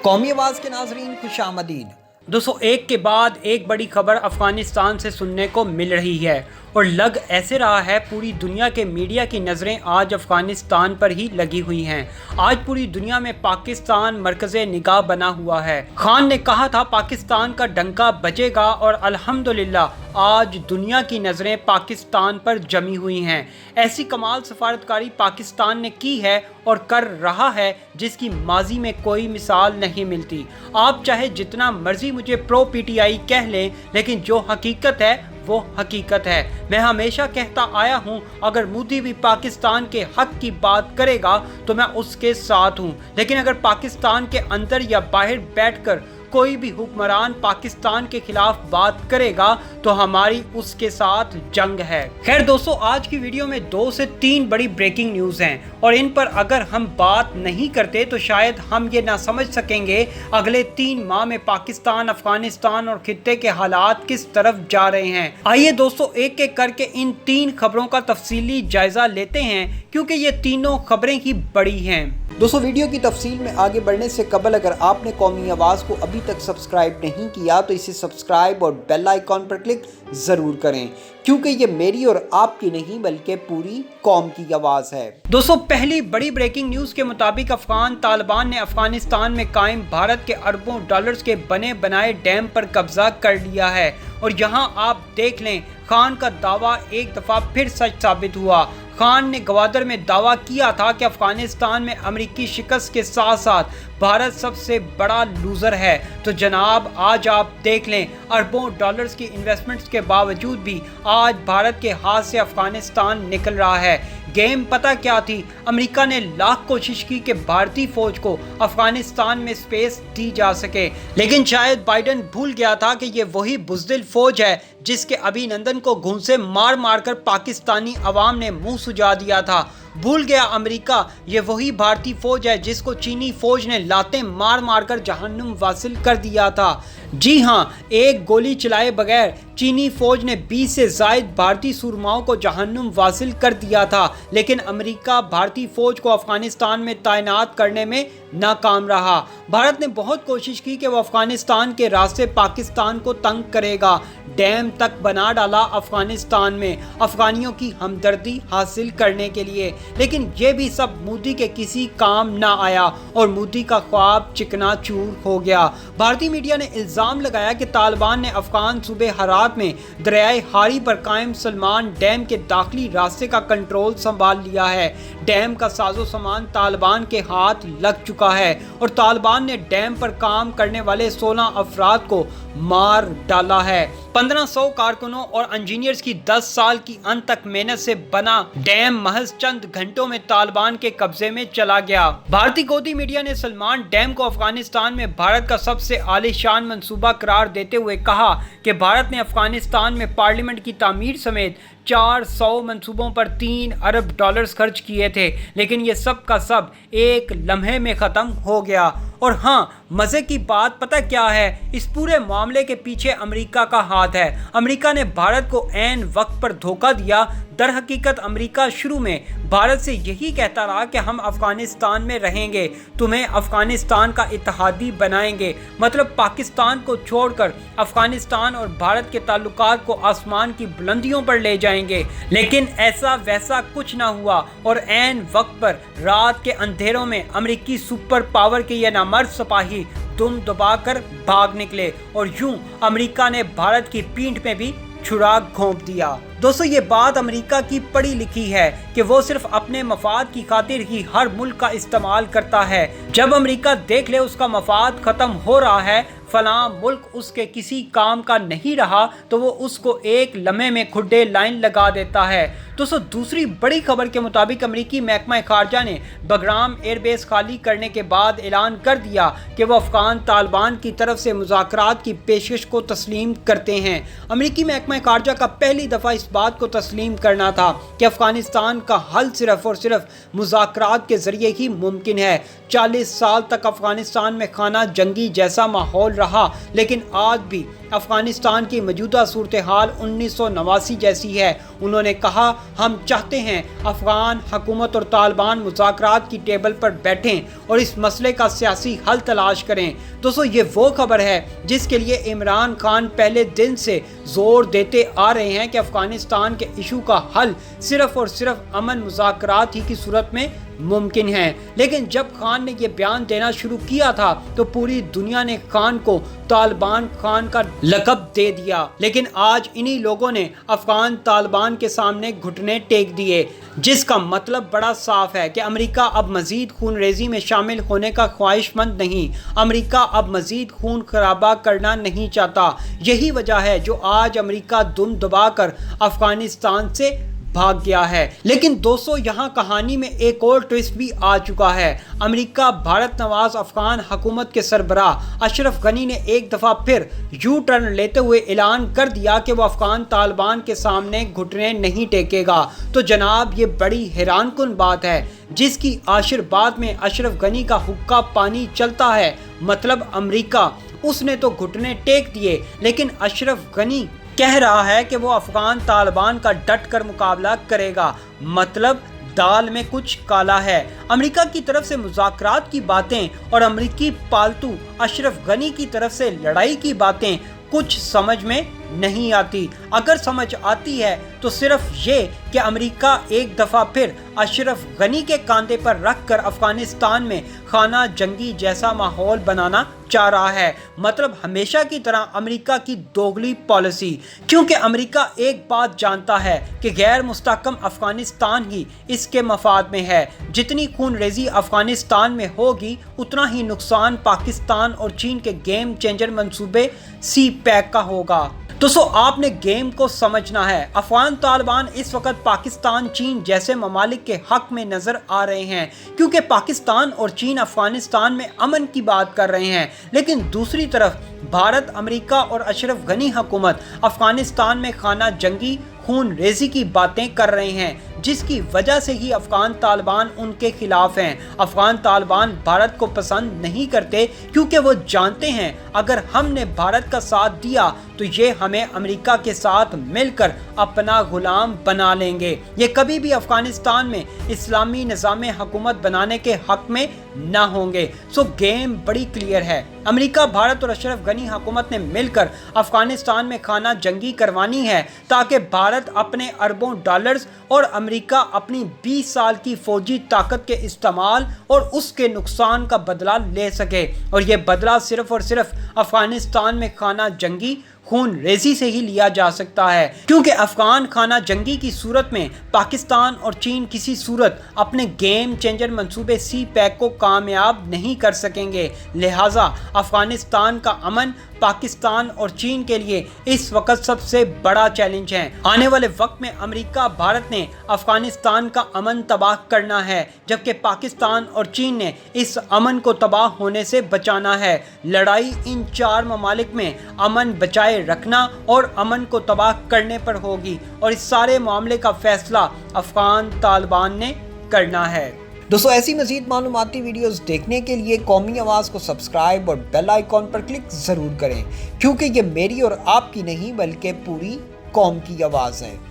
قومی آواز کے ناظرین خوش آمدید۔ دوستو ایک کے بعد ایک بڑی خبر افغانستان سے سننے کو مل رہی ہے اور لگ ایسے رہا ہے پوری دنیا کے میڈیا کی نظریں آج افغانستان پر ہی لگی ہوئی ہیں۔ آج پوری دنیا میں پاکستان مرکز نگاہ بنا ہوا ہے۔ خان نے کہا تھا پاکستان کا ڈنکا بجے گا اور الحمدللہ آج دنیا کی نظریں پاکستان پر جمی ہوئی ہیں۔ ایسی کمال سفارتکاری پاکستان نے کی ہے اور کر رہا ہے جس کی ماضی میں کوئی مثال نہیں ملتی۔ آپ چاہے جتنا مرضی مجھے پرو پی ٹی آئی کہہ لیں لیکن جو حقیقت ہے وہ حقیقت ہے۔ میں ہمیشہ کہتا آیا ہوں اگر مودی بھی پاکستان کے حق کی بات کرے گا تو میں اس کے ساتھ ہوں، لیکن اگر پاکستان کے اندر یا باہر بیٹھ کر کوئی بھی حکمران پاکستان کے خلاف بات کرے گا تو ہماری اس کے ساتھ جنگ ہے۔ خیر دوستو، آج کی ویڈیو میں 2 سے 3 بڑی بریکنگ نیوز ہیں اور ان پر اگر ہم بات نہیں کرتے تو شاید ہم یہ نہ سمجھ سکیں گے اگلے 3 ماہ میں پاکستان، افغانستان اور خطے کے حالات کس طرف جا رہے ہیں۔ آئیے دوستو ایک ایک کر کے ان 3 خبروں کا تفصیلی جائزہ لیتے ہیں کیونکہ یہ تینوں خبریں ہی بڑی ہیں۔ دوستو ویڈیو کی تفصیل میں آگے بڑھنے سے قبل اگر آپ نے قومی آواز کو ابھی تک سبسکرائب نہیں کیا تو اسے سبسکرائب اور بیل آئیکن پر کلک ضرور کریں کیونکہ یہ میری اور آپ کی نہیں بلکہ پوری قوم کی آواز ہے۔ دوستو پہلی بڑی بریکنگ نیوز کے مطابق افغان طالبان نے افغانستان میں قائم بھارت کے اربوں ڈالرز کے بنے بنائے ڈیم پر قبضہ کر لیا ہے اور یہاں آپ دیکھ لیں خان کا دعویٰ ایک دفعہ پھر سچ ثابت ہوا۔ خان نے گوادر میں دعویٰ کیا تھا کہ افغانستان میں امریکی شکست کے ساتھ ساتھ بھارت سب سے بڑا لوزر ہے، تو جناب آج آپ دیکھ لیں اربوں ڈالرز کی انویسٹمنٹس کے باوجود بھی آج بھارت کے ہاتھ سے افغانستان نکل رہا ہے۔ گیم پتہ کیا تھی؟ امریکہ نے لاکھ کوشش کی کہ بھارتی فوج کو افغانستان میں سپیس دی جا سکے، لیکن شاید بائیڈن بھول گیا تھا کہ یہ وہی بزدل فوج ہے جس کے ابھی نندن کو گھونسے مار مار کر پاکستانی عوام نے منہ سجا دیا تھا۔ بھول گیا امریکہ یہ وہی بھارتی فوج ہے جس کو چینی فوج نے لاتیں مار مار کر جہنم واصل کر دیا تھا۔ جی ہاں، ایک گولی چلائے بغیر چینی فوج نے 20 سے زائد بھارتی سورماؤں کو جہنم واصل کر دیا تھا، لیکن امریکہ بھارتی فوج کو افغانستان میں تعینات کرنے میں ناکام رہا۔ بھارت نے بہت کوشش کی کہ وہ افغانستان کے راستے پاکستان کو تنگ کرے گا، ڈیم تک بنا ڈالا افغانستان میں افغانیوں کی ہمدردی حاصل کرنے کے لیے، لیکن یہ بھی سب مودی کے کسی کام نہ آیا اور مودی کا خواب چکنا چور ہو گیا۔ بھارتی میڈیا نے الزام لگایا کہ طالبان نے افغان صوبے ہرات میں دریائے ہاری پر قائم سلمان ڈیم کے داخلی راستے کا کنٹرول سنبھال لیا ہے۔ ڈیم کا ساز و سامان طالبان کے ہاتھ لگ چکا ہے اور طالبان نے ڈیم پر کام کرنے والے 16 افراد کو مار ڈالا ہے۔ 1500 کارکنوں اور انجینئرز کی 10 سال کی انتھک محنت سے بنا ڈیم محض چند گھنٹوں میں طالبان کے قبضے میں چلا گیا۔ بھارتی گودی میڈیا نے سلمان ڈیم کو افغانستان میں بھارت کا سب سے عالی شان منصوبہ قرار دیتے ہوئے کہا کہ بھارت نے افغانستان میں پارلیمنٹ کی تعمیر سمیت 400 منصوبوں پر 3 ارب ڈالرز خرچ کیے تھے، لیکن یہ سب کا سب ایک لمحے میں ختم ہو گیا۔ اور ہاں، مزے کی بات پتہ کیا ہے؟ اس پورے معاملے کے پیچھے امریکہ کا ہاتھ ہے۔ امریکہ نے بھارت کو عین وقت پر دھوکہ دیا۔ در حقیقت امریکہ شروع میں بھارت سے یہی کہتا رہا کہ ہم افغانستان میں رہیں گے، تمہیں افغانستان کا اتحادی بنائیں گے، مطلب پاکستان کو چھوڑ کر افغانستان اور بھارت کے تعلقات کو آسمان کی بلندیوں پر لے جائیں گے، لیکن ایسا ویسا کچھ نہ ہوا اور عین وقت پر رات کے اندھیروں میں امریکی سپر پاور کے یہ نامرد سپاہی دم دبا کر بھاگ نکلے اور یوں امریکہ نے بھارت کی پیٹھ میں بھی چھرا گھونپ دیا۔ دوستو یہ بات امریکہ کی پڑھی لکھی ہے کہ وہ صرف اپنے مفاد کی خاطر ہی ہر ملک کا استعمال کرتا ہے۔ جب امریکہ دیکھ لے اس کا مفاد ختم ہو رہا ہے، فلاں ملک اس کے کسی کام کا نہیں رہا تو وہ اس کو ایک لمحے میں کھڈے لائن لگا دیتا ہے۔ دوستو دوسری بڑی خبر کے مطابق امریکی محکمہ خارجہ نے بگرام ایئر بیس خالی کرنے کے بعد اعلان کر دیا کہ وہ افغان طالبان کی طرف سے مذاکرات کی پیشکش کو تسلیم کرتے ہیں۔ امریکی محکمہ خارجہ کا پہلی دفعہ اس بات کو تسلیم کرنا تھا کہ افغانستان کا حل صرف اور صرف مذاکرات کے ذریعے ہی ممکن ہے۔ 40 سال تک افغانستان میں خانہ جنگی جیسا ماحول رہا، لیکن آج بھی افغانستان کی موجودہ صورتحال 1989 جیسی ہے۔ انہوں نے کہا ہم چاہتے ہیں افغان حکومت اور طالبان مذاکرات کی ٹیبل پر بیٹھیں اور اس مسئلے کا سیاسی حل تلاش کریں۔ دوستو یہ وہ خبر ہے جس کے لیے عمران خان پہلے دن سے زور دیتے آ رہے ہیں کہ افغانستان کے ایشو کا حل صرف اور صرف امن مذاکرات ہی کی صورت میں ممکن ہے۔ لیکن جب خان نے یہ بیان دینا شروع کیا تھا تو پوری دنیا نے خان کو طالبان خان کا لقب دے دیا، لیکن آج انہی لوگوں نے افغان طالبان کے سامنے گھٹنے ٹیک دیے، جس کا مطلب بڑا صاف ہے کہ امریکہ اب مزید خون ریزی میں شامل ہونے کا خواہش مند نہیں، امریکہ اب مزید خون خرابہ کرنا نہیں چاہتا۔ یہی وجہ ہے جو آج امریکہ دم دبا کر افغانستان سے بھاگ گیا ہے۔ لیکن دوستو یہاں کہانی میں ایک اور ٹویسٹ بھی آ چکا ہے۔ امریکہ بھارت نواز افغان حکومت کے سربراہ اشرف غنی نے ایک دفعہ پھر یو ٹرن لیتے ہوئے اعلان کر دیا کہ وہ افغان طالبان کے سامنے گھٹنے نہیں ٹیکے گا۔ تو جناب یہ بڑی حیران کن بات ہے، جس کی عاشر بعد میں اشرف غنی کا حقہ پانی چلتا ہے، مطلب امریکہ اس نے تو گھٹنے ٹیک دیے، لیکن اشرف غنی کہہ رہا ہے کہ وہ افغان طالبان کا ڈٹ کر مقابلہ کرے گا، مطلب دال میں کچھ کالا ہے۔ امریکہ کی طرف سے مذاکرات کی باتیں اور امریکی پالتو اشرف غنی کی طرف سے لڑائی کی باتیں کچھ سمجھ میں نہیں آتی۔ اگر سمجھ آتی ہے تو صرف یہ کہ امریکہ ایک دفعہ پھر اشرف غنی کے کاندھے پر رکھ کر افغانستان میں خانہ جنگی جیسا ماحول بنانا چاہ رہا ہے، مطلب ہمیشہ کی طرح امریکہ کی دوگلی پالیسی، کیونکہ امریکہ ایک بات جانتا ہے کہ غیر مستحکم افغانستان ہی اس کے مفاد میں ہے۔ جتنی خون ریزی افغانستان میں ہوگی اتنا ہی نقصان پاکستان اور چین کے گیم چینجر منصوبے سی پیک کا ہوگا۔ دوستو آپ نے گیم کو سمجھنا ہے۔ افغان طالبان اس وقت پاکستان، چین جیسے ممالک کے حق میں نظر آ رہے ہیں، کیونکہ پاکستان اور چین افغانستان میں امن کی بات کر رہے ہیں، لیکن دوسری طرف بھارت، امریکہ اور اشرف غنی حکومت افغانستان میں خانہ جنگی خون ریزی کی باتیں کر رہے ہیں، جس کی وجہ سے ہی افغان طالبان ان کے خلاف ہیں۔ افغان طالبان بھارت کو پسند نہیں کرتے، کیونکہ وہ جانتے ہیں اگر ہم نے بھارت کا ساتھ دیا تو یہ ہمیں امریکہ کے ساتھ مل کر اپنا غلام بنا لیں گے، یہ کبھی بھی افغانستان میں اسلامی نظام حکومت بنانے کے حق میں نہ ہوں گے۔ سو گیم بڑی کلیئر ہے۔ امریکہ، بھارت اور اشرف غنی حکومت نے مل کر افغانستان میں خانہ جنگی کروانی ہے، تاکہ بھارت اپنے اربوں ڈالرز اور امریکہ اپنی 20 سال کی فوجی طاقت کے استعمال اور اس کے نقصان کا بدلہ لے سکے، اور یہ بدلہ صرف اور صرف افغانستان میں خانہ جنگی خون ریزی سے ہی لیا جا سکتا ہے، کیونکہ افغان خانہ جنگی کی صورت میں پاکستان اور چین کسی صورت اپنے گیم چینجر منصوبے سی پیک کو کامیاب نہیں کر سکیں گے۔ لہٰذا افغانستان کا امن پاکستان اور چین کے لیے اس وقت سب سے بڑا چیلنج ہے۔ آنے والے وقت میں امریکہ، بھارت نے افغانستان کا امن تباہ کرنا ہے، جبکہ پاکستان اور چین نے اس امن کو تباہ ہونے سے بچانا ہے۔ لڑائی ان چار ممالک میں امن بچائے رکھنا اور امن کو تباہ کرنے پر ہوگی، اور اس سارے معاملے کا فیصلہ افغان طالبان نے کرنا ہے۔ دوستو ایسی مزید معلوماتی ویڈیوز دیکھنے کے لیے قومی آواز کو سبسکرائب اور بیل آئیکن پر کلک ضرور کریں، کیونکہ یہ میری اور آپ کی نہیں بلکہ پوری قوم کی آواز ہے۔